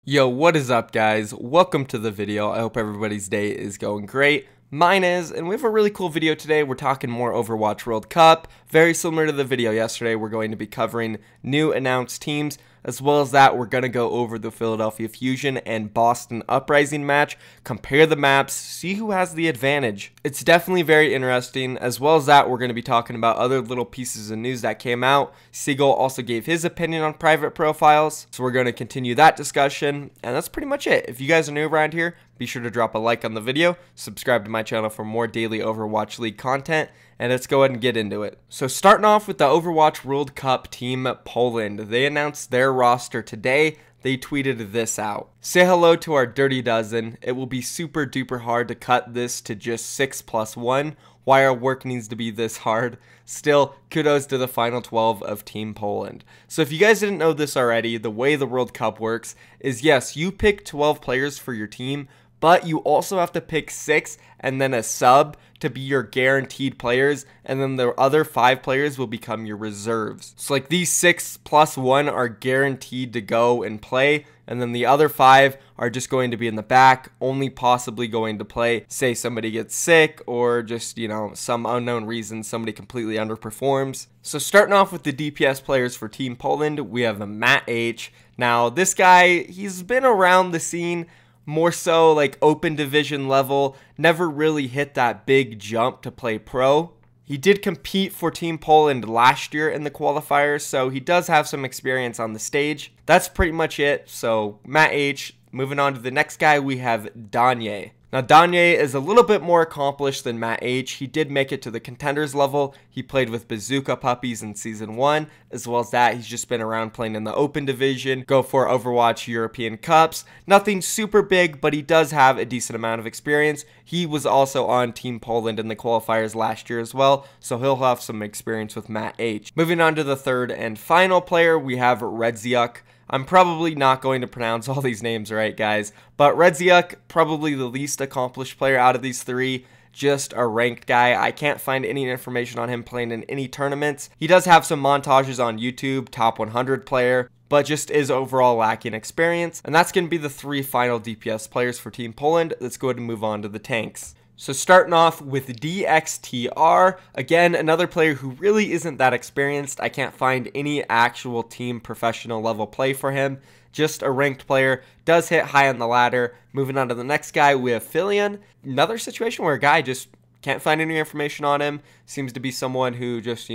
Yo, what is up guys? Welcome to the video. I hope everybody's day is going great. Mine is, and we have a really cool video today. We're talking more Overwatch World Cup. Very similar to the video yesterday, we're going to be covering new announced teams. As well as that, we're going to go over the Philadelphia Fusion and Boston Uprising match, compare the maps, see who has the advantage. It's definitely very interesting. As well as that, we're going to be talking about other little pieces of news that came out. Seagull also gave his opinion on private profiles, so we're going to continue that discussion. And that's pretty much it. If you guys are new around here, be sure to drop a like on the video, subscribe to my channel for more daily Overwatch League content, and let's go ahead and get into it. So starting off with the Overwatch World Cup team Poland. They announced their roster today. They tweeted this out. Say hello to our dirty dozen. It will be super duper hard to cut this to just 6+1. Why our work needs to be this hard. Still, kudos to the final 12 of Team Poland. So if you guys didn't know this already, the way the World Cup works is yes, you pick 12 players for your team, but you also have to pick 6 and then a sub to be your guaranteed players, and then the other 5 players will become your reserves. So like these 6+1 are guaranteed to go and play, and then the other 5 are just going to be in the back, only possibly going to play, say somebody gets sick or just, some unknown reason somebody completely underperforms. So starting off with the DPS players for Team Poland, we have Matt H. Now this guy, he's been around the scene, more so like open division level, never really hit that big jump to play pro. He did compete for Team Poland last year in the qualifiers, so he does have some experience on the stage. That's pretty much it. So Matt H. Moving on to the next guy, we have Danye. Now, Danye is a little bit more accomplished than Matt H. He did make it to the contenders level. He played with Bazooka Puppies in Season 1. As well as that, he's just been around playing in the Open Division, go for Overwatch European Cups. Nothing super big, but he does have a decent amount of experience. He was also on Team Poland in the qualifiers last year as well, so he'll have some experience with Matt H. Moving on to the third and final player, we have Reaveal. I'm probably not going to pronounce all these names right, guys, but Reaveal, probably the least accomplished player out of these three, just a ranked guy. I can't find any information on him playing in any tournaments. He does have some montages on YouTube, top 100 player, but just is overall lacking experience. And that's going to be the 3 final DPS players for Team Poland. Let's go ahead and move on to the tanks. So starting off with DXTR, again, another player who really isn't that experienced. I can't find any actual team professional level play for him. Just a ranked player, does hit high on the ladder. Moving on to the next guy, we have Filion. Another situation where a guy just can't find any information on him. Seems to be someone who just,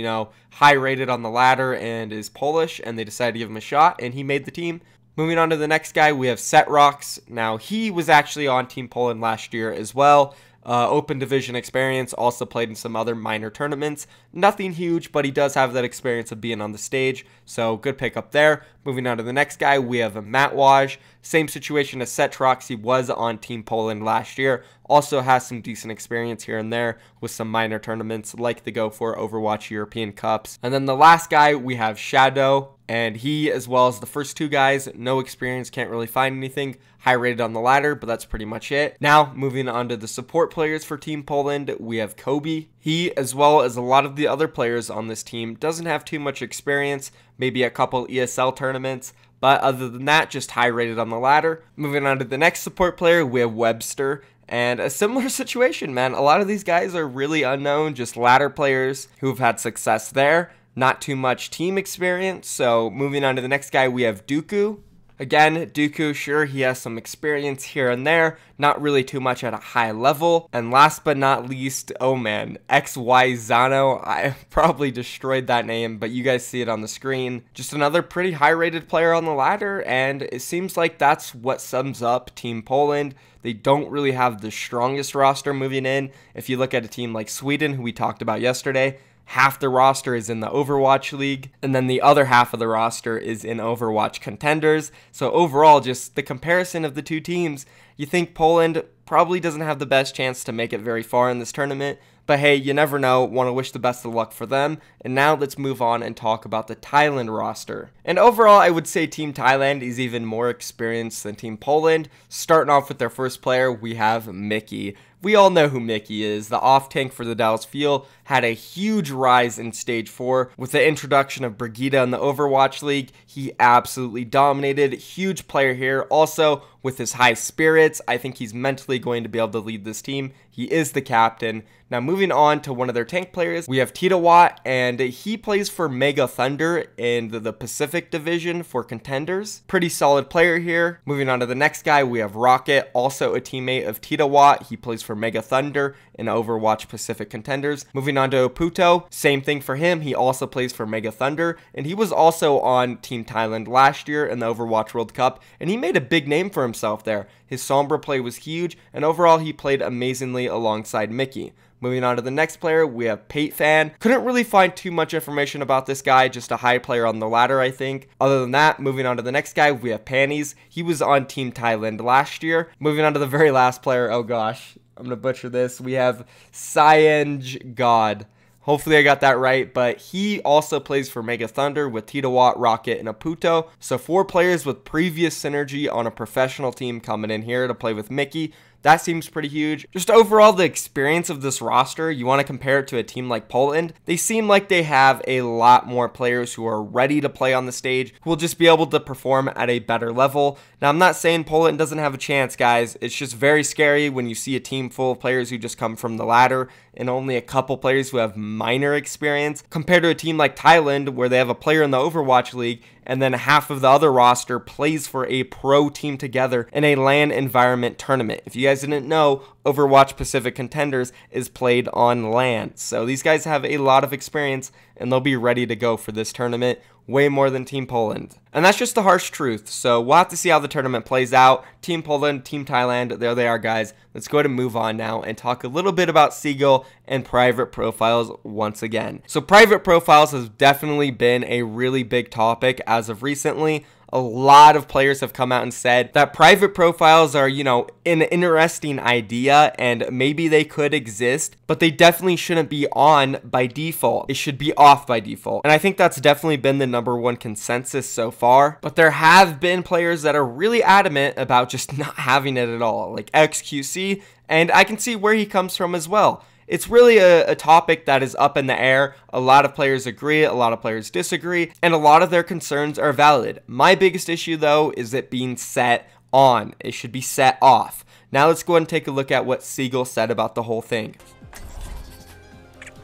high rated on the ladder and is Polish, and they decided to give him a shot, and he made the team. Moving on to the next guy, we have Setrox. Now, he was actually on Team Poland last year as well. Open division experience, also played in some other minor tournaments. Nothing huge, but he does have that experience of being on the stage, so good pickup there. Moving on to the next guy, we have Matt Waj. Same situation as Setrox, he was on Team Poland last year. Also has some decent experience here and there with some minor tournaments like the Go for Overwatch European Cups. And then the last guy, we have Shadow. And he, as well as the first 2 guys, no experience, can't really find anything. High rated on the ladder, but that's pretty much it. Now, moving on to the support players for Team Poland, we have Kobe. He, as well as a lot of the other players on this team, doesn't have too much experience, maybe a couple ESL tournaments, but other than that, just high rated on the ladder. Moving on to the next support player, we have Webster. And a similar situation, man. A lot of these guys are really unknown, just ladder players who have had success there. Not too much team experience. So moving on to the next guy, we have Dooku. Again, Dooku, sure, he has some experience here and there, not really too much at a high level. And last but not least, oh man, XY Zano. I probably destroyed that name, but you guys see it on the screen. Just another pretty high rated player on the ladder, and it seems like that's what sums up Team Poland. They don't really have the strongest roster moving in. If you look at a team like Sweden, who we talked about yesterday, half the roster is in the Overwatch League, and then the other half of the roster is in Overwatch Contenders. So overall, just the comparison of the 2 teams, you think Poland probably doesn't have the best chance to make it very far in this tournament. But hey, you never know, want to wish the best of luck for them. And now let's move on and talk about the Thailand roster. And overall, I would say Team Thailand is even more experienced than Team Poland. Starting off with their first player, we have Mickey. We all know who Mickey is. The off tank for the Dallas Fuel had a huge rise in Stage 4 with the introduction of Brigitte in the Overwatch League. He absolutely dominated. Huge player here. Also, with his high spirits, I think he's mentally going to be able to lead this team. He is the captain. Now, moving on to one of their tank players, we have Watt, and he plays for Mega Thunder in the Pacific Division for Contenders. Pretty solid player here. Moving on to the next guy, we have Rocket, also a teammate of Watt. He plays for Mega Thunder in Overwatch Pacific Contenders. Moving on to Oputo, same thing for him. He also plays for Mega Thunder, and he was also on Team Thailand last year in the Overwatch World Cup, and he made a big name for himself there. His Sombra play was huge, and overall he played amazingly alongside Mickey. Moving on to the next player, we have Pate Fan. Couldn't really find too much information about this guy, just a high player on the ladder, I think. Other than that, moving on to the next guy, we have Panties. He was on Team Thailand last year. Moving on to the very last player, oh gosh, I'm going to butcher this. We have Cyenge God. Hopefully I got that right, but he also plays for Mega Thunder with Watt, Rocket, and Oputo. So 4 players with previous synergy on a professional team coming in here to play with Mickey. That seems pretty huge. Just overall, the experience of this roster, you want to compare it to a team like Poland. They seem like they have a lot more players who are ready to play on the stage, who will just be able to perform at a better level. Now, I'm not saying Poland doesn't have a chance, guys. It's just very scary when you see a team full of players who just come from the ladder and only a couple players who have minor experience, compared to a team like Thailand where they have a player in the Overwatch League and then half of the other roster plays for a pro team together in a LAN environment tournament. If you guys didn't know, Overwatch Pacific Contenders is played on LAN. So these guys have a lot of experience and they'll be ready to go for this tournament, way more than Team Poland. And that's just the harsh truth. So we'll have to see how the tournament plays out. Team Poland, Team Thailand, there they are, guys. Let's go ahead and move on now and talk a little bit about Seagull and private profiles once again. So private profiles has definitely been a really big topic as of recently. A lot of players have come out and said that private profiles are, you know, an interesting idea and maybe they could exist, but they definitely shouldn't be on by default. It should be off by default. And I think that's definitely been the #1 consensus so far. But there have been players that are really adamant about just not having it at all, like XQC, and I can see where he comes from as well. It's really a topic that is up in the air. A lot of players agree, a lot of players disagree, and a lot of their concerns are valid. My biggest issue, though, is it being set on. It should be set off. Now let's go ahead and take a look at what Seagull said about the whole thing.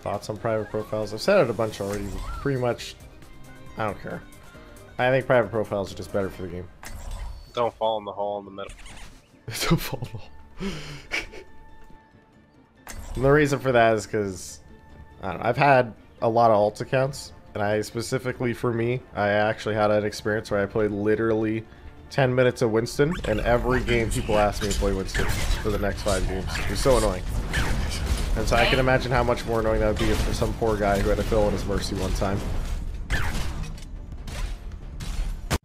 Thoughts on private profiles? I've said it a bunch already. Pretty much, I don't care. I think private profiles are just better for the game. Don't fall in the hole in the middle. Don't fall in the hole. And the reason for that is because, I don't know, I've had a lot of alt accounts, and I specifically, for me, I actually had an experience where I played literally 10 minutes of Winston, and every game people asked me to play Winston for the next 5 games. It was so annoying. And so I can imagine how much more annoying that would be for some poor guy who had to fill in his Mercy one time.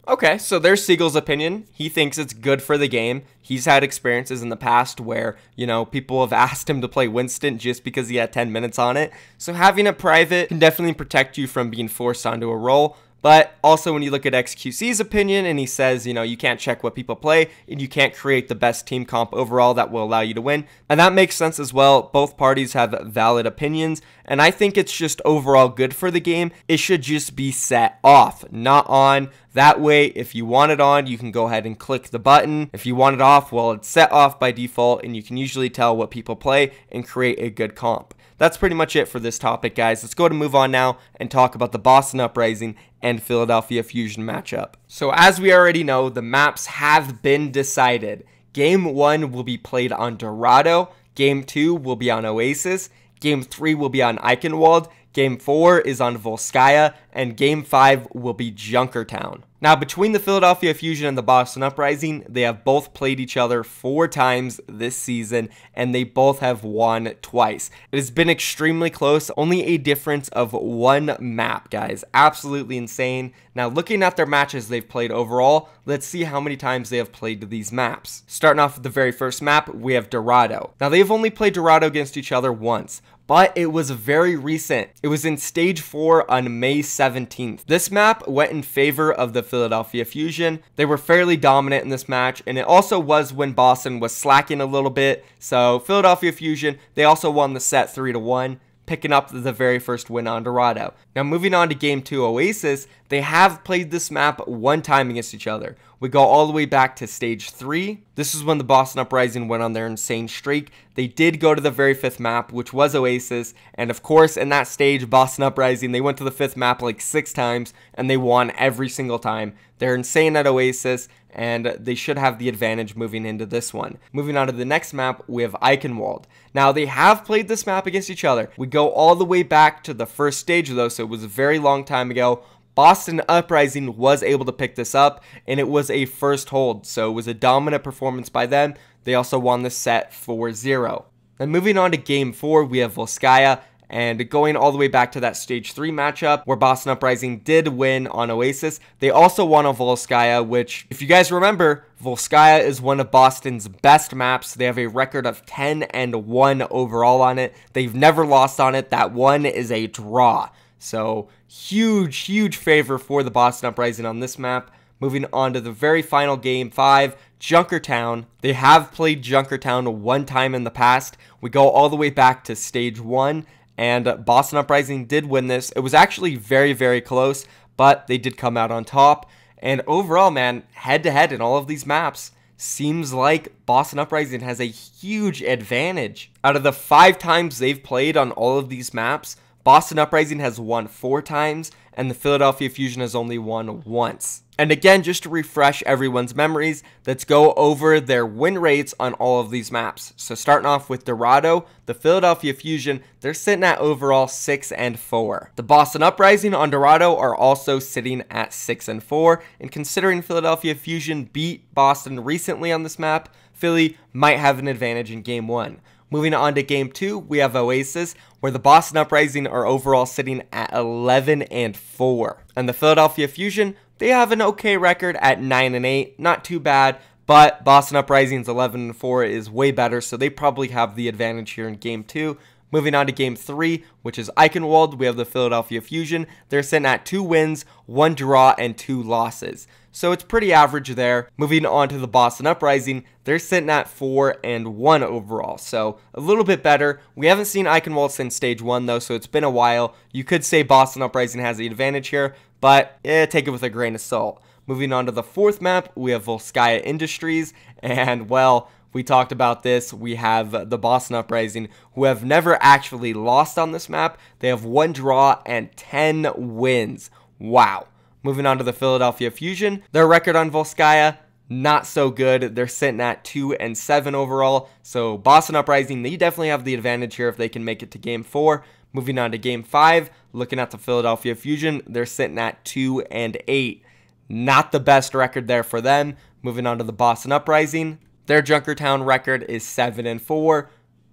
Okay, so there's Seagull's opinion. He thinks it's good for the game. He's had experiences in the past where, you know, people have asked him to play Winston just because he had 10 minutes on it. So having it private can definitely protect you from being forced onto a role. But also when you look at XQC's opinion and he says, you know, you can't check what people play and you can't create the best team comp overall that will allow you to win. And that makes sense as well. Both parties have valid opinions. And I think it's just overall good for the game. It should just be set off, not on. That way, if you want it on, you can go ahead and click the button. If you want it off, well, it's set off by default and you can usually tell what people play and create a good comp. That's pretty much it for this topic, guys. Let's go ahead and move on now and talk about the Boston Uprising and Philadelphia Fusion matchup. So as we already know, the maps have been decided. Game 1 will be played on Dorado. Game 2 will be on Oasis. Game 3 will be on Eichenwald. Game 4 is on Volskaya, and Game 5 will be Junkertown. Now, between the Philadelphia Fusion and the Boston Uprising, they have both played each other 4 times this season, and they both have won twice. It has been extremely close, only a difference of 1 map, guys. Absolutely insane. Now, looking at their matches they've played overall, let's see how many times they have played these maps. Starting off with the very first map, we have Dorado. Now, they've only played Dorado against each other once. but it was very recent. It was in Stage 4 on May 17th. This map went in favor of the Philadelphia Fusion. They were fairly dominant in this match, and it also was when Boston was slacking a little bit. So Philadelphia Fusion, they also won the set 3-1. Picking up the very first win on Dorado. Now moving on to Game 2 Oasis, they have played this map one time against each other. We go all the way back to Stage 3. This is when the Boston Uprising went on their insane streak. They did go to the very 5th map, which was Oasis, and of course in that stage, Boston Uprising, they went to the 5th map like 6 times, and they won every single time. They're insane at Oasis, and they should have the advantage moving into this one. Moving on to the next map, we have Eichenwald. Now, they have played this map against each other. We go all the way back to the first stage, though, so it was a very long time ago. Boston Uprising was able to pick this up, and it was a first hold, so it was a dominant performance by them. They also won the set 4-0. Then moving on to Game 4, we have Volskaya. And going all the way back to that Stage 3 matchup where Boston Uprising did win on Oasis, they also won on Volskaya, which, if you guys remember, Volskaya is one of Boston's best maps. They have a record of 10-1 overall on it. They've never lost on it. That one is a draw. So, huge favor for the Boston Uprising on this map. Moving on to the very final Game 5, Junkertown. They have played Junkertown one time in the past. We go all the way back to Stage 1. And Boston Uprising did win this. It was actually very close, but they did come out on top. And overall, man, head-to-head in all of these maps, seems like Boston Uprising has a huge advantage. Out of the 5 times they've played on all of these maps, Boston Uprising has won 4 times, and the Philadelphia Fusion has only won once. And again, just to refresh everyone's memories, let's go over their win rates on all of these maps. So starting off with Dorado, the Philadelphia Fusion, they're sitting at overall 6-4. The Boston Uprising on Dorado are also sitting at 6-4. And considering Philadelphia Fusion beat Boston recently on this map, Philly might have an advantage in Game 1. Moving on to Game 2, we have Oasis, where the Boston Uprising are overall sitting at 11-4. And the Philadelphia Fusion, they have an okay record at 9-8, not too bad, but Boston Uprising's 11-4 is way better, so they probably have the advantage here in Game 2. Moving on to Game 3, which is Eichenwald, we have the Philadelphia Fusion. They're sitting at 2 wins, 1 draw, and 2 losses. So it's pretty average there. Moving on to the Boston Uprising, they're sitting at 4-1 overall, so a little bit better. We haven't seen Eichenwald since Stage 1 though, so it's been a while. You could say Boston Uprising has the advantage here, but take it with a grain of salt. Moving on to the 4th map, we have Volskaya Industries, and well, we talked about this. We have the Boston Uprising, who have never actually lost on this map. They have 1 draw and 10 wins. Wow. Moving on to the Philadelphia Fusion, their record on Volskaya, not so good. They're sitting at 2-7 overall. So Boston Uprising, they definitely have the advantage here if they can make it to Game 4. Moving on to Game 5, looking at the Philadelphia Fusion, they're sitting at 2-8. Not the best record there for them. Moving on to the Boston Uprising, their Junkertown record is 7-4.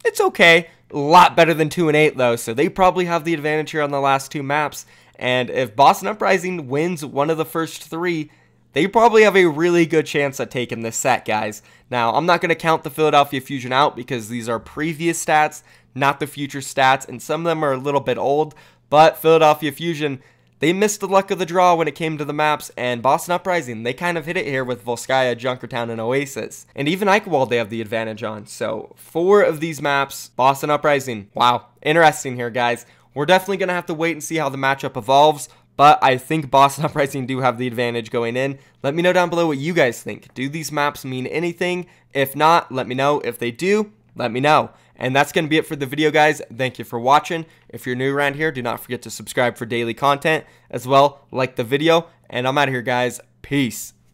It's okay. A lot better than 2-8 though, so they probably have the advantage here on the last 2 maps. And if Boston Uprising wins one of the first 3, they probably have a really good chance at taking this set, guys. Now, I'm not going to count the Philadelphia Fusion out because these are previous stats, not the future stats, and some of them are a little bit old. But Philadelphia Fusion, they missed the luck of the draw when it came to the maps, and Boston Uprising, they kind of hit it here with Volskaya, Junkertown, and Oasis. And even Eichenwald they have the advantage on. So 4 of these maps, Boston Uprising. Wow, interesting here, guys. We're definitely going to have to wait and see how the matchup evolves, but I think Boston Uprising do have the advantage going in. Let me know down below what you guys think. Do these maps mean anything? If not, let me know. If they do, let me know. And that's going to be it for the video, guys. Thank you for watching. If you're new around here, do not forget to subscribe for daily content. As well, like the video. And I'm out of here, guys. Peace.